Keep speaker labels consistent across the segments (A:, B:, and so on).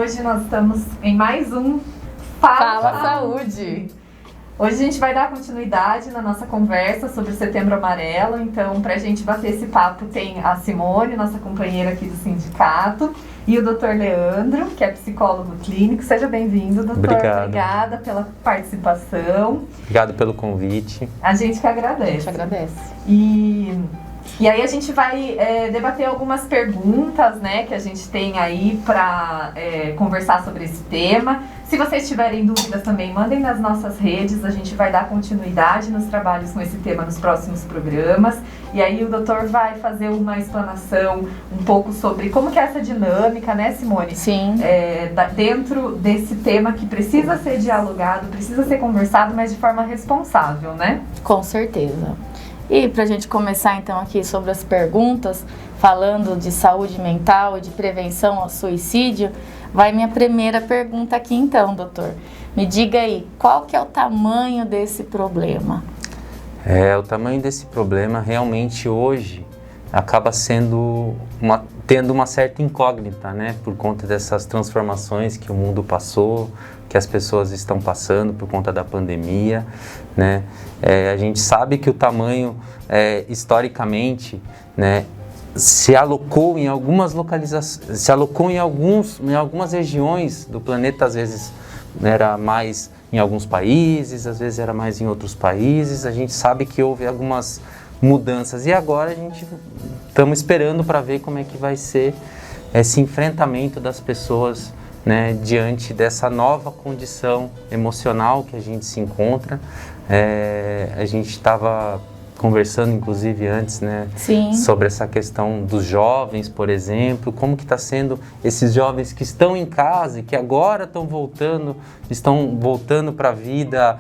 A: hoje nós estamos em mais um Fala Saúde. Hoje a gente vai dar continuidade na nossa conversa sobre o Setembro Amarelo. Então, para a gente bater esse papo, tem a Simone, nossa companheira aqui do sindicato, e o Dr. Leandro, que é psicólogo clínico. Seja bem-vindo, doutor. Obrigada pela participação.
B: Obrigado pelo convite.
A: A gente que agradece.
C: A gente agradece.
A: E aí a gente vai debater algumas perguntas, né, que a gente tem aí para conversar sobre esse tema. Se vocês tiverem dúvidas também, mandem nas nossas redes, a gente vai dar continuidade nos trabalhos com esse tema nos próximos programas. E aí o doutor vai fazer uma explanação um pouco sobre como que é essa dinâmica, né, Simone?
C: Sim.
A: Dentro desse tema que precisa ser dialogado, precisa ser conversado, mas de forma responsável, né?
C: Com certeza. E para a gente começar então aqui sobre as perguntas, falando de saúde mental e de prevenção ao suicídio, vai minha primeira pergunta aqui então, doutor. Me diga aí, qual que é o tamanho desse problema?
B: O tamanho desse problema realmente hoje acaba sendo tendo uma certa incógnita, né? Por conta dessas transformações que o mundo passou, que as pessoas estão passando por conta da pandemia, né? A gente sabe que o tamanho, historicamente, né, se alocou em algumas localizações, se alocou em algumas regiões do planeta, às vezes era mais em alguns países, às vezes era mais em outros países. A gente sabe que houve algumas mudanças e agora a gente estamos esperando para ver como é que vai ser esse enfrentamento das pessoas, né, diante dessa nova condição emocional que a gente se encontra. A gente estava conversando, inclusive, antes, né,
C: Sim.
B: sobre essa questão dos jovens, por exemplo, como que está sendo esses jovens que estão em casa e que agora estão voltando para a vida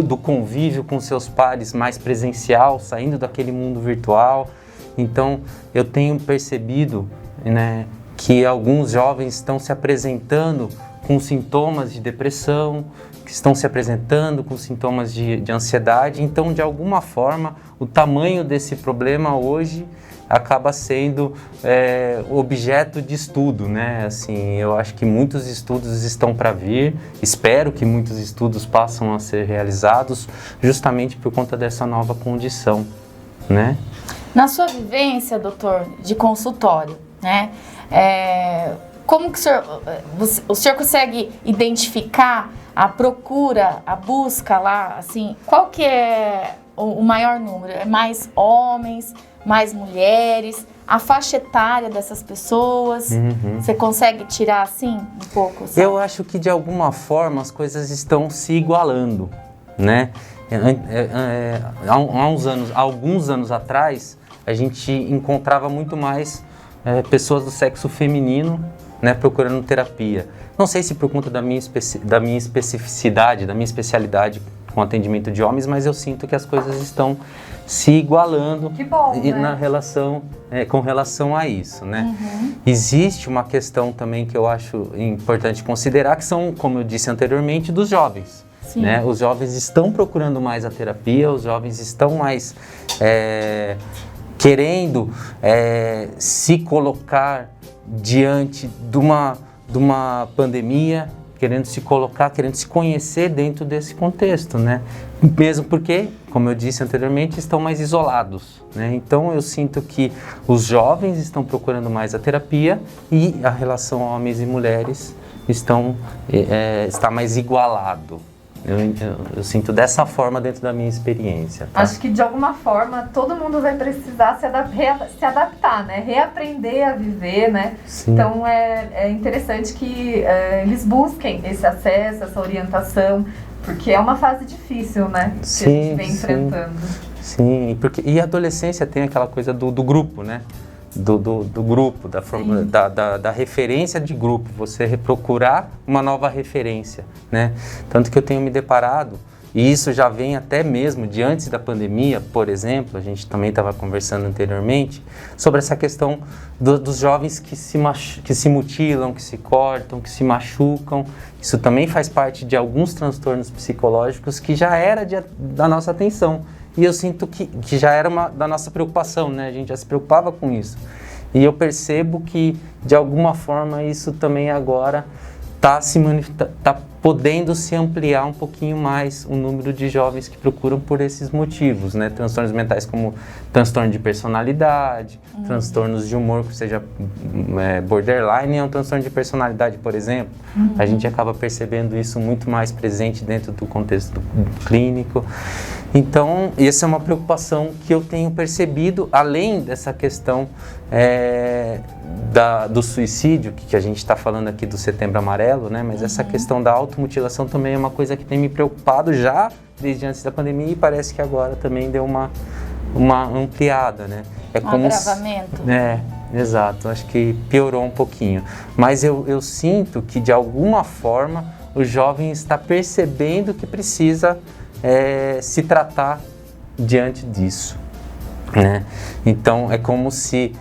B: do convívio com seus pares mais presencial, saindo daquele mundo virtual. Então, eu tenho percebido, né, que alguns jovens estão se apresentando com sintomas de depressão, que estão se apresentando com sintomas de ansiedade. Então, de alguma forma, o tamanho desse problema hoje acaba sendo objeto de estudo, né? Assim, eu acho que muitos estudos estão para vir, espero que muitos estudos passem a ser realizados justamente por conta dessa nova condição, né?
C: Na sua vivência, doutor, de consultório, né? Como que o senhor consegue identificar a procura, a busca lá, assim, qual que é o maior número? É mais homens, mais mulheres? A faixa etária dessas pessoas?
B: Uhum.
C: Você consegue tirar, assim, um pouco? Sabe?
B: Eu acho que, de alguma forma, as coisas estão se igualando, né? Há alguns anos atrás, a gente encontrava muito mais pessoas do sexo feminino, né, procurando terapia. Não sei se por conta da minha especificidade, da minha especialidade com atendimento de homens, mas eu sinto que as coisas estão se igualando.
A: Que bom, né?
B: Com relação a isso, né?
C: Uhum.
B: Existe uma questão também que eu acho importante considerar, que são, como eu disse anteriormente, dos jovens.
C: Sim.
B: Né? Os jovens estão procurando mais a terapia, os jovens estão mais querendo se colocar diante de uma pandemia, querendo se colocar, querendo se conhecer dentro desse contexto, né? Mesmo porque, como eu disse anteriormente, estão mais isolados, né? Então eu sinto que os jovens estão procurando mais a terapia e a relação homens e mulheres está mais igualado. Eu sinto dessa forma dentro da minha experiência. Tá?
A: Acho que, de alguma forma, todo mundo vai precisar se adaptar, né? Reaprender a viver, né?
B: Sim.
A: Então, é interessante que eles busquem esse acesso, essa orientação, porque é uma fase difícil, né? Que a gente vem enfrentando.
B: Sim, e a adolescência tem aquela coisa do grupo, né? Do grupo, da referência de grupo, você procurar uma nova referência, né? Tanto que eu tenho me deparado, e isso já vem até mesmo de antes da pandemia, por exemplo, a gente também estava conversando anteriormente, sobre essa questão dos jovens que se mutilam, que se cortam, que se machucam. Isso também faz parte de alguns transtornos psicológicos que já era da nossa atenção. E eu sinto que já era da nossa preocupação, né? A gente já se preocupava com isso. E eu percebo que, de alguma forma, isso também agora está podendo se ampliar um pouquinho mais o número de jovens que procuram por esses motivos, né? Transtornos mentais como transtorno de personalidade, transtornos de humor, que seja borderline, é um transtorno de personalidade, por exemplo. A gente acaba percebendo isso muito mais presente dentro do contexto clínico. Então, essa é uma preocupação que eu tenho percebido, além dessa questão do suicídio, que a gente está falando aqui do Setembro Amarelo, né? Mas essa questão da automutilação também é uma coisa que tem me preocupado já desde antes da pandemia e parece que agora também deu uma ampliada, né?
C: Agravamento.
B: Exato. Acho que piorou um pouquinho. Mas eu sinto que, de alguma forma, o jovem está percebendo que precisa se tratar diante disso, né? Então, é como se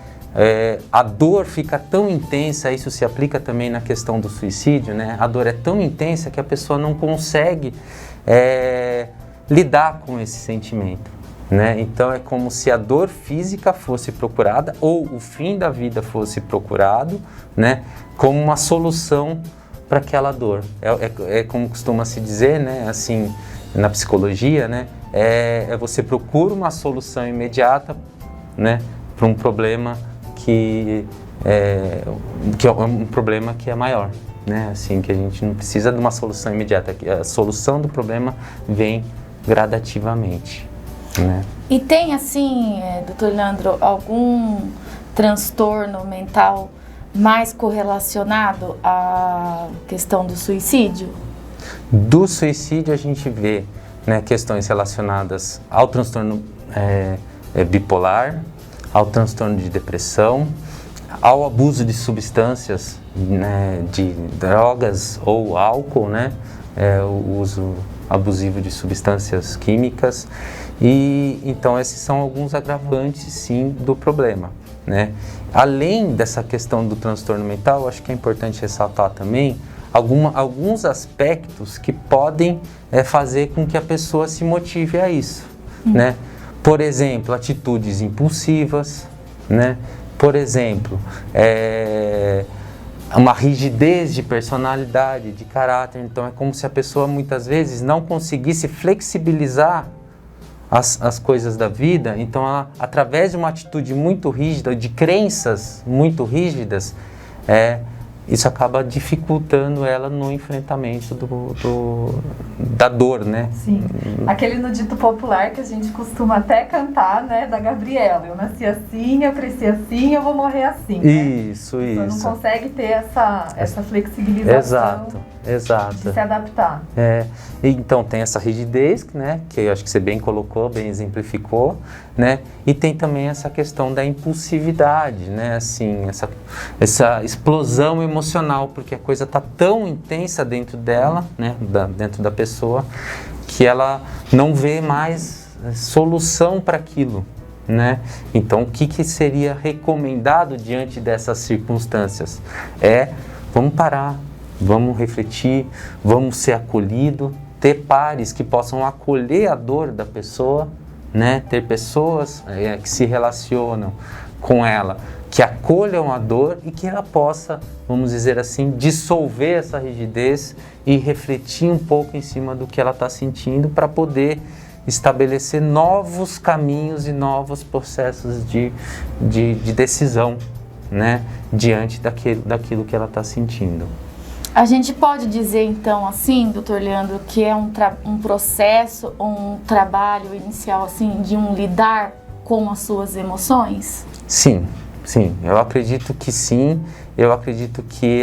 B: a dor fica tão intensa, isso se aplica também na questão do suicídio, né? A dor é tão intensa que a pessoa não consegue lidar com esse sentimento, né? Então, é como se a dor física fosse procurada ou o fim da vida fosse procurado, né? Como uma solução para aquela dor. É como costuma se dizer, né? Assim, na psicologia, né? Você procura uma solução imediata, né? Para um problema que é um problema que é maior, né? Assim, que a gente não precisa de uma solução imediata, que a solução do problema vem gradativamente, né?
C: E tem, assim, doutor Leandro, algum transtorno mental mais correlacionado à questão do suicídio?
B: Do suicídio a gente vê, né, questões relacionadas ao transtorno bipolar, ao transtorno de depressão, ao abuso de substâncias, né, de drogas ou álcool, né, o uso abusivo de substâncias químicas. E então esses são alguns agravantes, sim, do problema, né? Além dessa questão do transtorno mental, acho que é importante ressaltar também alguns aspectos que podem fazer com que a pessoa se motive a isso, né? Por exemplo, atitudes impulsivas, né? Por exemplo, uma rigidez de personalidade, de caráter. Então, é como se a pessoa muitas vezes não conseguisse flexibilizar as coisas da vida. Então, ela, através de uma atitude muito rígida, de crenças muito rígidas, isso acaba dificultando ela no enfrentamento da dor, né?
A: Sim. Aquele no dito popular que a gente costuma até cantar, né? Da Gabriela. Eu nasci assim, eu cresci assim, eu vou morrer assim. Né?
B: Isso.
A: Você não consegue ter essa flexibilização.
B: Exato.
A: De se adaptar.
B: Então tem essa rigidez, né? Que eu acho que você bem colocou, bem exemplificou, né? E tem também essa questão da impulsividade, né? Assim, essa explosão emocional, porque a coisa está tão intensa dentro dela, né? Dentro da pessoa, que ela não vê mais solução para aquilo, né? Então, o que seria recomendado diante dessas circunstâncias? Vamos parar, vamos refletir, vamos ser acolhidos, ter pares que possam acolher a dor da pessoa, né? Ter pessoas que se relacionam com ela, que acolham a dor e que ela possa, vamos dizer assim, dissolver essa rigidez e refletir um pouco em cima do que ela está sentindo para poder estabelecer novos caminhos e novos processos de decisão, né? Diante daquilo que ela está sentindo.
C: A gente pode dizer, então, assim, doutor Leandro, que é um processo, um trabalho inicial, assim, de lidar com as suas emoções?
B: Sim. Eu acredito que sim. Eu acredito que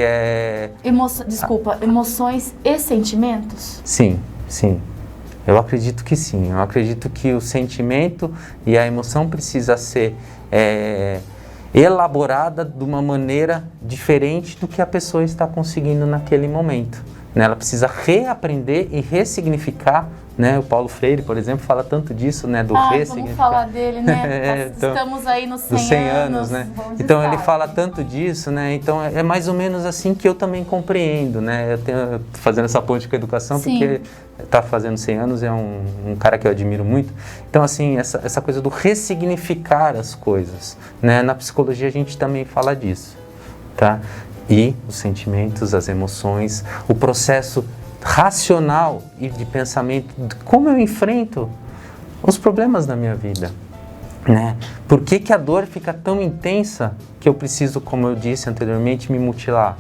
C: emoções e sentimentos?
B: Sim. Eu acredito que sim. Eu acredito que o sentimento e a emoção precisa ser elaborada de uma maneira diferente do que a pessoa está conseguindo naquele momento, né? Ela precisa reaprender e ressignificar né? O Paulo Freire, por exemplo, fala tanto disso, né? Do
C: Vamos falar dele, né?
B: Então,
C: estamos aí nos 100
B: dos 100 anos, né? Então ele fala tanto disso, né? Então é mais ou menos assim que eu também compreendo, né? Eu tô fazendo essa ponte com a educação,
C: Sim.
B: porque tá fazendo 100 anos, é um cara que eu admiro muito. Então, assim, essa coisa do ressignificar as coisas, né? Na psicologia a gente também fala disso, tá? E os sentimentos, as emoções, o processo racional e de pensamento, de como eu enfrento os problemas da minha vida, né? Por que a dor fica tão intensa que eu preciso, como eu disse anteriormente, me mutilar?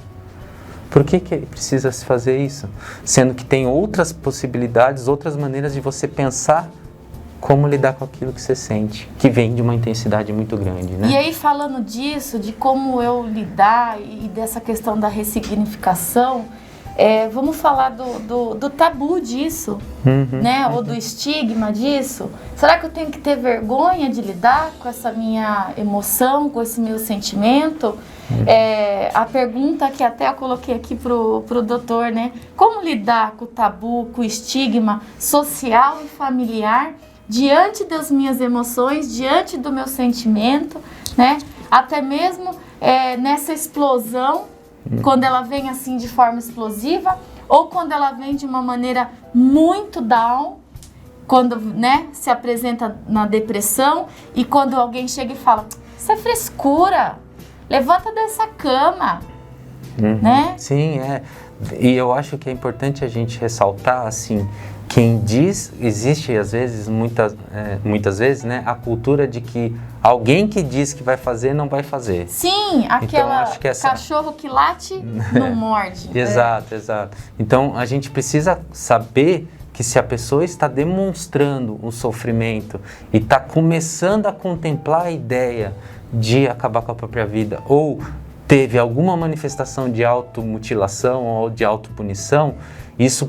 B: Por que precisa se fazer isso? Sendo que tem outras possibilidades, outras maneiras de você pensar como lidar com aquilo que você sente, que vem de uma intensidade muito grande, né?
C: E aí, falando disso, de como eu lidar e dessa questão da ressignificação, vamos falar do tabu disso, né? Ou do estigma disso. Será que eu tenho que ter vergonha de lidar com essa minha emoção, com esse meu sentimento? A pergunta que até eu coloquei aqui pro doutor, né? Como lidar com o tabu, com o estigma social e familiar diante das minhas emoções, diante do meu sentimento, né? Até mesmo nessa explosão, quando ela vem assim de forma explosiva, ou quando ela vem de uma maneira muito down, quando, né, se apresenta na depressão, e quando alguém chega e fala, isso é frescura, levanta dessa cama, né?
B: Sim, e eu acho que é importante a gente ressaltar, assim, quem diz, existe às vezes, muitas vezes, né, a cultura de que alguém que diz que vai fazer, não vai fazer.
C: Sim, aquela
B: então, acho que
C: cachorro que late, não morde.
B: Exato. Então, a gente precisa saber que se a pessoa está demonstrando um sofrimento e está começando a contemplar a ideia de acabar com a própria vida, ou teve alguma manifestação de automutilação ou de autopunição, isso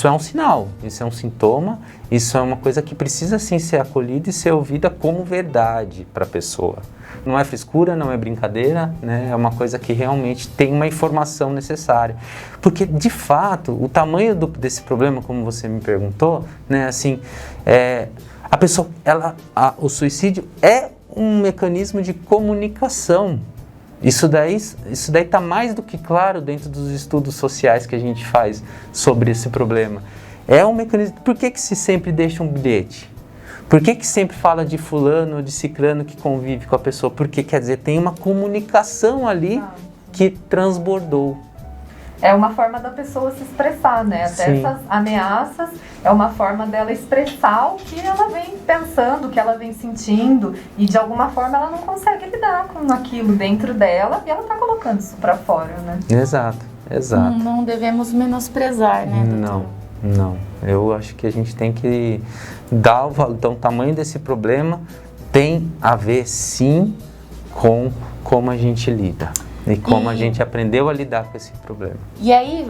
B: é um sinal, isso é um sintoma, isso é uma coisa que precisa sim ser acolhida e ser ouvida como verdade para a pessoa. Não é frescura, não é brincadeira, né? É uma coisa que realmente tem uma informação necessária. Porque, de fato, o tamanho desse problema, como você me perguntou, né? Assim, a pessoa, o suicídio é um mecanismo de comunicação. Isso daí está mais do que claro dentro dos estudos sociais que a gente faz sobre esse problema. É um mecanismo. Por que se sempre deixa um bilhete? Por que sempre fala de fulano ou de ciclano que convive com a pessoa? Porque, quer dizer, tem uma comunicação ali que transbordou.
A: É uma forma da pessoa se expressar, né? Até
B: Sim.
A: essas ameaças é uma forma dela expressar o que ela vem pensando, o que ela vem sentindo, e de alguma forma ela não consegue lidar com aquilo dentro dela e ela tá colocando isso pra fora, né?
B: Exato.
C: Não devemos menosprezar, né, doutor?
B: Não. Eu acho que a gente tem que dar então, o tamanho desse problema tem a ver, sim, com como a gente lida. E como a gente aprendeu a lidar com esse problema.
C: E aí,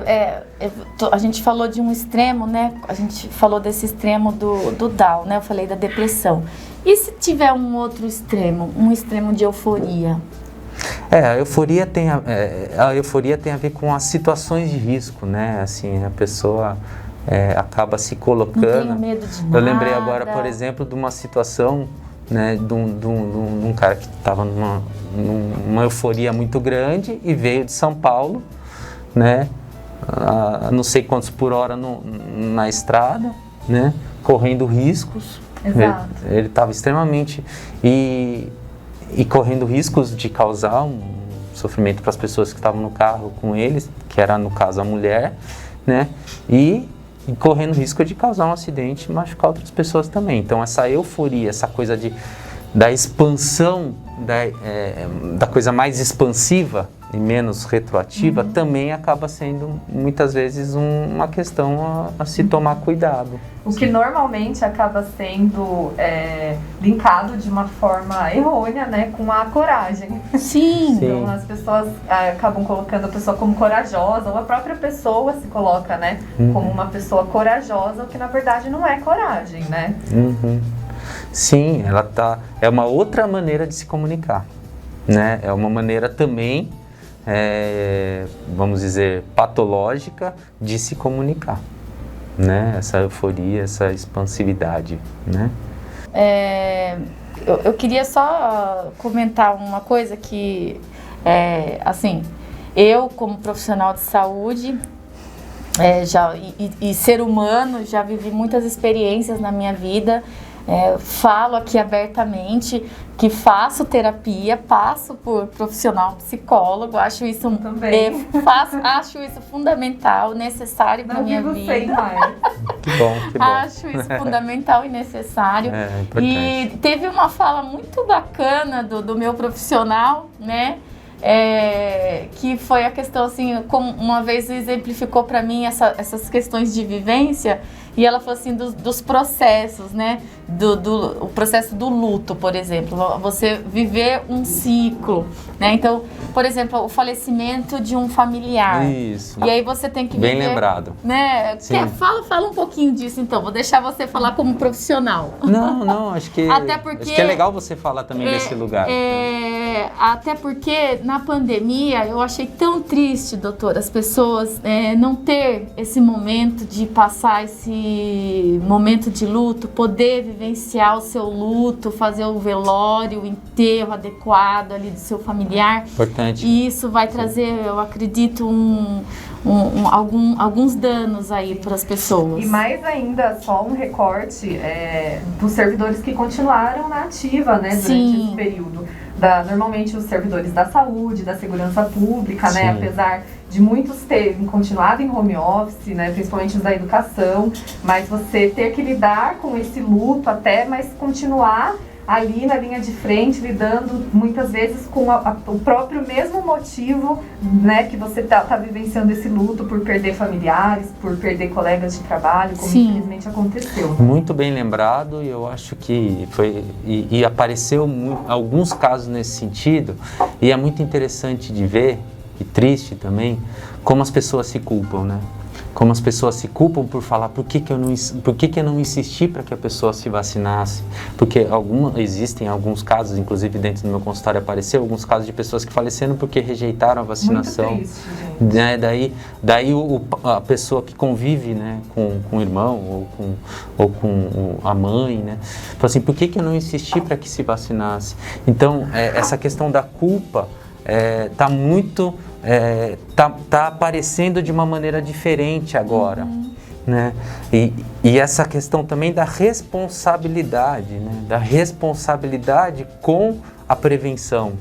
C: a gente falou de um extremo, né? A gente falou desse extremo do Down, né? Eu falei da depressão. E se tiver um outro extremo, um extremo de euforia?
B: A euforia tem a ver com as situações de risco, né? Assim, a pessoa acaba se colocando...
C: Não tenho medo de nada.
B: Eu lembrei agora, por exemplo, de uma situação, né, de um cara que estava numa euforia muito grande e veio de São Paulo, né, a não sei quantos por hora na estrada, né, correndo riscos.
A: Exato.
B: Ele estava extremamente e correndo riscos de causar um sofrimento para as pessoas que estavam no carro com eles, que era no caso a mulher, né, e correndo risco de causar um acidente e machucar outras pessoas também. Então essa euforia, essa coisa da expansão, da coisa mais expansiva e menos retroativa, também acaba sendo muitas vezes uma questão a se tomar cuidado.
A: O que normalmente acaba sendo linkado de uma forma errônea, né, com a coragem.
C: Sim.
A: Então as pessoas acabam colocando a pessoa como corajosa, ou a própria pessoa se coloca, né, como uma pessoa corajosa, o que na verdade não é coragem, né?
B: Sim, é uma outra maneira de se comunicar, né? É uma maneira também, vamos dizer, patológica de se comunicar. né? Essa euforia, essa expansividade, né?
C: Eu queria só comentar uma coisa que, assim, eu como profissional de saúde e ser humano, já vivi muitas experiências na minha vida. Falo aqui abertamente que faço terapia, passo por profissional psicólogo, acho isso acho isso fundamental, necessário para minha vida.
A: Sem mais.
B: Que bom.
C: Acho isso fundamental e necessário. E teve uma fala muito bacana do meu profissional, né? Que foi a questão assim, como uma vez exemplificou para mim essas questões de vivência, e ela falou assim dos processos, né? O processo do luto, por exemplo, você viver um ciclo, né? Então, por exemplo, o falecimento de um familiar.
B: Isso.
C: E aí você tem que viver,
B: bem lembrado,
C: né? Fala um pouquinho disso, então. Vou deixar você falar como profissional.
B: Não, acho que
C: até porque,
B: acho que é legal você falar também desse lugar.
C: Até porque na pandemia eu achei tão triste, doutor, as pessoas não ter esse momento de passar esse momento de luto, poder vivenciar o seu luto, fazer o velório, o enterro adequado ali do seu familiar.
B: Importante.
C: E isso vai trazer, eu acredito, alguns danos aí para as pessoas.
A: E mais ainda, só um recorte dos servidores que continuaram na ativa, né, durante esse período. Normalmente os servidores da saúde, da segurança pública, né, apesar de muitos terem continuado em home office, né, principalmente os da educação, mas você ter que lidar com esse luto até, mas continuar ali na linha de frente, lidando muitas vezes com o próprio mesmo motivo, né, que você tá vivenciando esse luto por perder familiares, por perder colegas de trabalho, como infelizmente aconteceu.
B: Muito bem lembrado, e eu acho que foi e apareceu alguns casos nesse sentido, e é muito interessante de ver, e triste também, como as pessoas se culpam, né? Como as pessoas se culpam por falar por que eu não insisti para que a pessoa se vacinasse, porque existem alguns casos, inclusive dentro do meu consultório apareceu alguns casos de pessoas que faleceram porque rejeitaram a vacinação.
A: Muito triste, gente.
B: Né? Daí a pessoa que convive, né, com o irmão ou com a mãe, né, fala assim, por que eu não insisti para que se vacinasse? Então, essa questão da culpa está muito... tá aparecendo de uma maneira diferente agora, né? E essa questão também da responsabilidade, né? Da responsabilidade com a prevenção,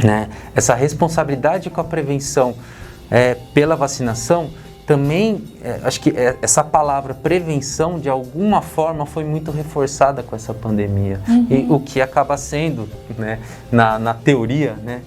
B: né? Essa responsabilidade com a prevenção pela vacinação também, acho que essa palavra prevenção, de alguma forma, foi muito reforçada com essa pandemia. E o que acaba sendo, né, na teoria, né,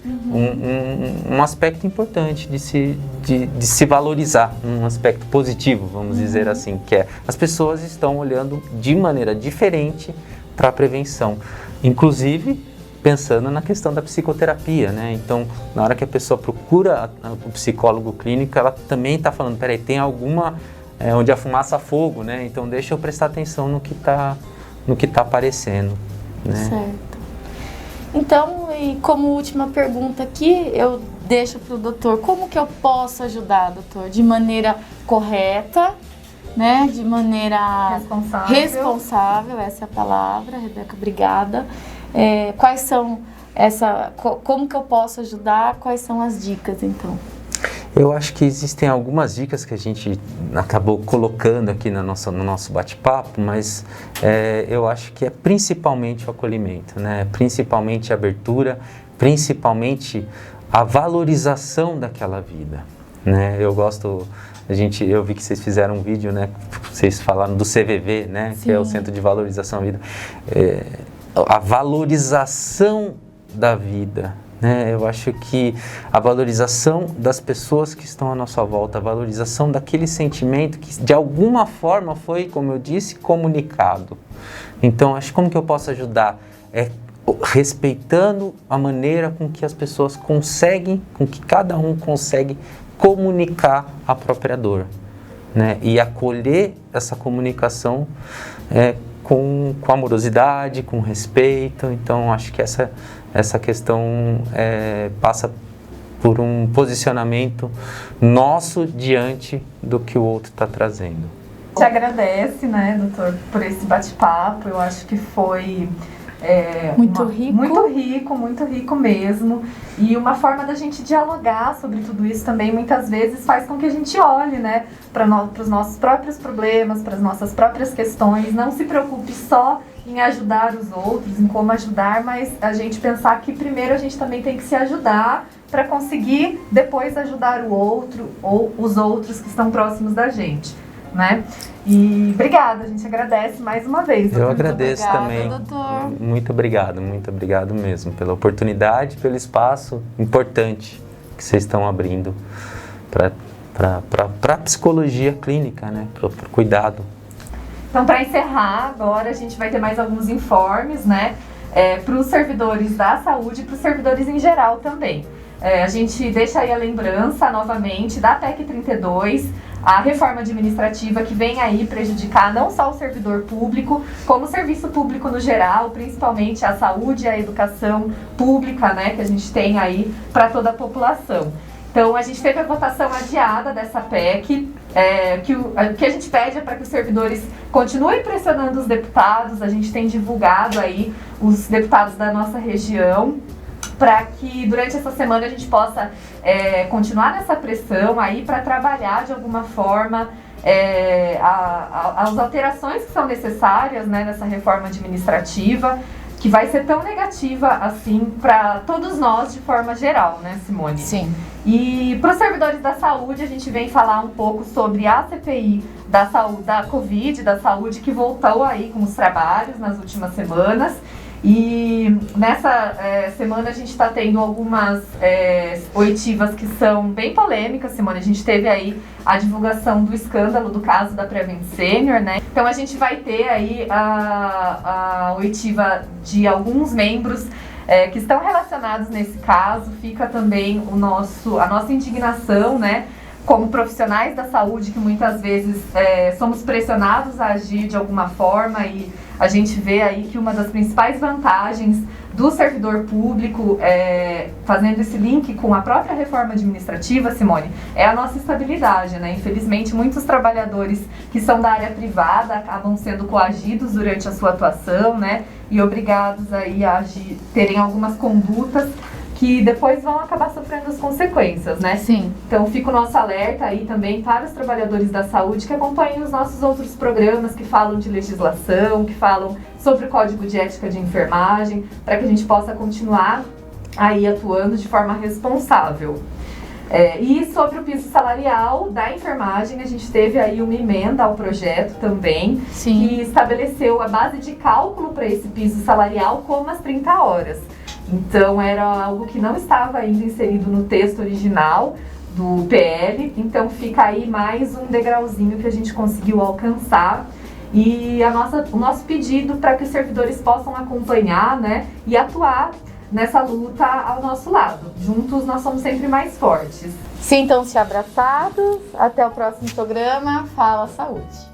B: um aspecto importante de se valorizar, um aspecto positivo, vamos dizer assim, que as pessoas estão olhando de maneira diferente para a prevenção. Inclusive, pensando na questão da psicoterapia, né? Então, na hora que a pessoa procura o psicólogo clínico, ela também está falando, peraí, tem alguma onde a fumaça fogo, né? Então, deixa eu prestar atenção no que tá aparecendo, né?
C: Certo. Então, e como última pergunta aqui, eu deixo para o doutor, como que eu posso ajudar, doutor? De maneira correta, né? De maneira responsável, essa é a palavra, Rebeca, obrigada. Quais são como que eu posso ajudar? Quais são as dicas, então?
B: Eu acho que existem algumas dicas que a gente acabou colocando aqui no nosso bate-papo, mas eu acho que é principalmente o acolhimento, né? Principalmente a abertura, principalmente a valorização daquela vida, né? Eu vi que vocês fizeram um vídeo, né? Vocês falaram do CVV, né? Sim. Que é o Centro de Valorização da Vida. A valorização da vida, né? Eu acho que a valorização das pessoas que estão à nossa volta, a valorização daquele sentimento que de alguma forma foi, como eu disse, comunicado. Então, acho que como que eu posso ajudar? Respeitando a maneira com que as pessoas conseguem, com que cada um consegue comunicar a própria dor, né? E acolher essa comunicação com amorosidade, com respeito. Então, acho que essa questão passa por um posicionamento nosso diante do que o outro está trazendo.
A: Te agradece, né, doutor, por esse bate-papo. Eu acho que foi
C: muito rico.
A: Muito rico mesmo. E uma forma da gente dialogar sobre tudo isso também, muitas vezes, faz com que a gente olhe, né, para os nossos próprios problemas, para as nossas próprias questões. Não se preocupe só em ajudar os outros, em como ajudar, mas a gente pensar que primeiro a gente também tem que se ajudar para conseguir depois ajudar o outro ou os outros que estão próximos da gente, né? E obrigada, a gente agradece mais uma vez.
B: Eu agradeço também.
C: Doutor.
B: Muito obrigado mesmo pela oportunidade, pelo espaço importante que vocês estão abrindo para a psicologia clínica, né? Para o cuidado.
A: Então, para encerrar, agora a gente vai ter mais alguns informes, né? Para os servidores da saúde e para os servidores em geral também. A gente deixa aí a lembrança novamente da PEC 32, a reforma administrativa que vem aí prejudicar não só o servidor público, como o serviço público no geral, principalmente a saúde e a educação pública, né, que a gente tem aí para toda a população. Então, a gente teve a votação adiada dessa PEC, o que a gente pede é para que os servidores continuem pressionando os deputados. A gente tem divulgado aí os deputados da nossa região, para que durante essa semana a gente possa continuar nessa pressão aí para trabalhar de alguma forma as alterações que são necessárias, né, nessa reforma administrativa, que vai ser tão negativa assim para todos nós de forma geral, né, Simone?
C: Sim.
A: E para os servidores da saúde, a gente vem falar um pouco sobre a CPI da saúde, da Covid, da saúde, que voltou aí com os trabalhos nas últimas semanas. E nessa semana a gente está tendo algumas oitivas que são bem polêmicas, Simone. A gente teve aí a divulgação do escândalo do caso da Prevent Senior, né? Então a gente vai ter aí a oitiva de alguns membros que estão relacionados nesse caso. Fica também a nossa indignação, né? Como profissionais da saúde, que muitas vezes somos pressionados a agir de alguma forma, e a gente vê aí que uma das principais vantagens do servidor público, fazendo esse link com a própria reforma administrativa, Simone, é a nossa estabilidade, né? Infelizmente, muitos trabalhadores que são da área privada acabam sendo coagidos durante a sua atuação, né? E obrigados aí a agir, terem algumas condutas que depois vão acabar sofrendo as consequências, né?
C: Sim.
A: Então fica o nosso alerta aí também para os trabalhadores da saúde que acompanhem os nossos outros programas que falam de legislação, que falam sobre o Código de Ética de Enfermagem, para que a gente possa continuar aí atuando de forma responsável. E sobre o piso salarial da enfermagem, a gente teve aí uma emenda ao projeto também,
C: Sim,
A: que estabeleceu a base de cálculo para esse piso salarial como as 30 horas. Então era algo que não estava ainda inserido no texto original do PL, então fica aí mais um degrauzinho que a gente conseguiu alcançar. E o nosso pedido para que os servidores possam acompanhar, né, e atuar nessa luta ao nosso lado. Juntos nós somos sempre mais fortes.
C: Sintam-se abraçados. Até o próximo programa. Fala Saúde.